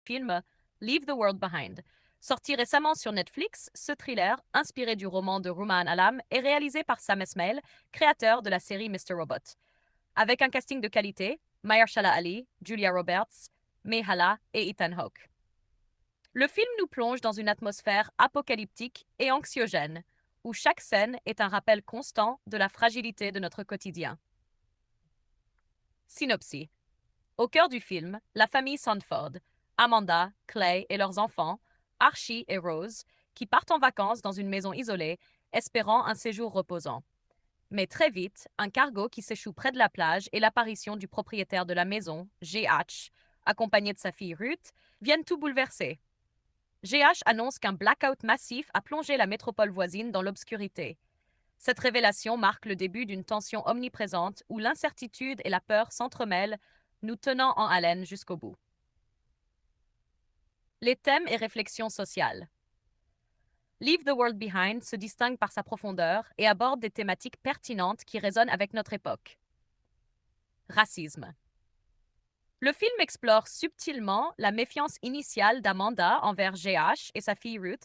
film Leave the World Behind. Sorti récemment sur Netflix, ce thriller, inspiré du roman de Rumaan Alam, est réalisé par Sam Esmail, créateur de la série Mr. Robot. Avec un casting de qualité, Mahershala Ali, Julia Roberts, Mehala et Ethan Hawke. Le film nous plonge dans une atmosphère apocalyptique et anxiogène, où chaque scène est un rappel constant de la fragilité de notre quotidien. Synopsis. Au cœur du film, la famille Sanford, Amanda, Clay et leurs enfants, Archie et Rose, qui partent en vacances dans une maison isolée, espérant un séjour reposant. Mais très vite, un cargo qui s'échoue près de la plage et l'apparition du propriétaire de la maison, GH, accompagné de sa fille Ruth, viennent tout bouleverser. GH annonce qu'un blackout massif a plongé la métropole voisine dans l'obscurité. Cette révélation marque le début d'une tension omniprésente où l'incertitude et la peur s'entremêlent, nous tenant en haleine jusqu'au bout. Les thèmes et réflexions sociales. Leave the World Behind se distingue par sa profondeur et aborde des thématiques pertinentes qui résonnent avec notre époque. Racisme. Le film explore subtilement la méfiance initiale d'Amanda envers GH et sa fille Ruth,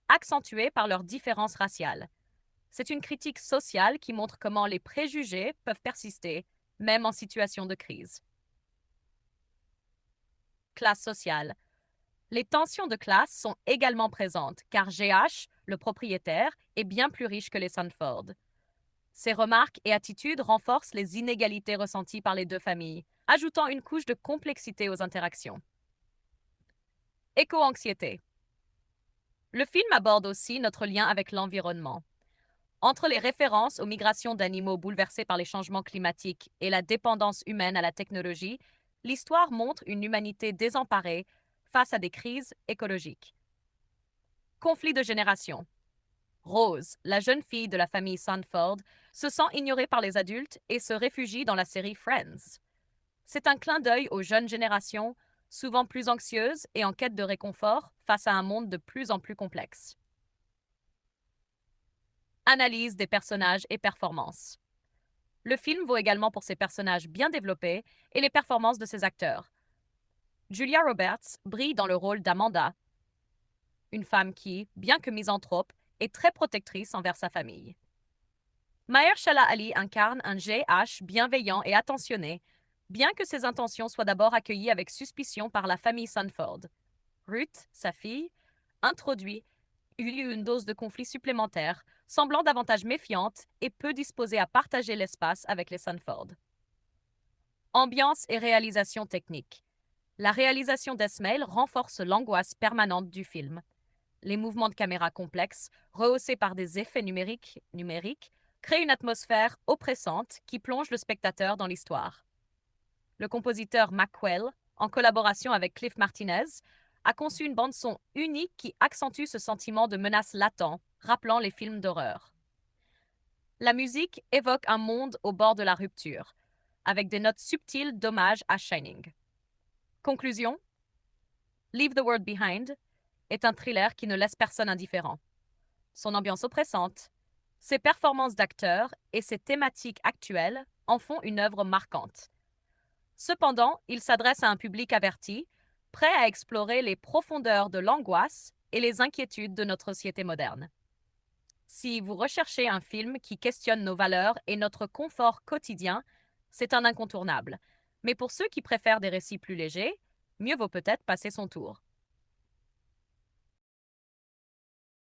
accentuée par leurs différences raciales. C'est une critique sociale qui montre comment les préjugés peuvent persister, même en situation de crise. Classe sociale. Les tensions de classe sont également présentes, car GH, le propriétaire, est bien plus riche que les Sanford. Ces remarques et attitudes renforcent les inégalités ressenties par les deux familles, ajoutant une couche de complexité aux interactions. Éco-anxiété. Le film aborde aussi notre lien avec l'environnement. Entre les références aux migrations d'animaux bouleversés par les changements climatiques et la dépendance humaine à la technologie, l'histoire montre une humanité désemparée face à des crises écologiques. Conflit de génération. Rose, la jeune fille de la famille Sanford, se sent ignorée par les adultes et se réfugie dans la série Friends. C'est un clin d'œil aux jeunes générations, souvent plus anxieuses et en quête de réconfort face à un monde de plus en plus complexe. Analyse des personnages et performances. Le film vaut également pour ses personnages bien développés et les performances de ses acteurs. Julia Roberts brille dans le rôle d'Amanda, une femme qui, bien que misanthrope, est très protectrice envers sa famille. Mahershala Ali incarne un GH bienveillant et attentionné, bien que ses intentions soient d'abord accueillies avec suspicion par la famille Sanford. Ruth, sa fille, introduit une dose de conflit supplémentaire, semblant davantage méfiante et peu disposée à partager l'espace avec les Sanford. Ambiance et réalisation technique. La réalisation d'Esmail renforce l'angoisse permanente du film. Les mouvements de caméra complexes, rehaussés par des effets numériques, créent une atmosphère oppressante qui plonge le spectateur dans l'histoire. Le compositeur Mackwell, en collaboration avec Cliff Martinez, a conçu une bande-son unique qui accentue ce sentiment de menace latent, rappelant les films d'horreur. La musique évoque un monde au bord de la rupture, avec des notes subtiles d'hommage à Shining. Conclusion. Leave the World Behind est un thriller qui ne laisse personne indifférent. Son ambiance oppressante, ses performances d'acteurs et ses thématiques actuelles en font une œuvre marquante. Cependant, il s'adresse à un public averti, prêt à explorer les profondeurs de l'angoisse et les inquiétudes de notre société moderne. Si vous recherchez un film qui questionne nos valeurs et notre confort quotidien, c'est un incontournable. Mais pour ceux qui préfèrent des récits plus légers, mieux vaut peut-être passer son tour.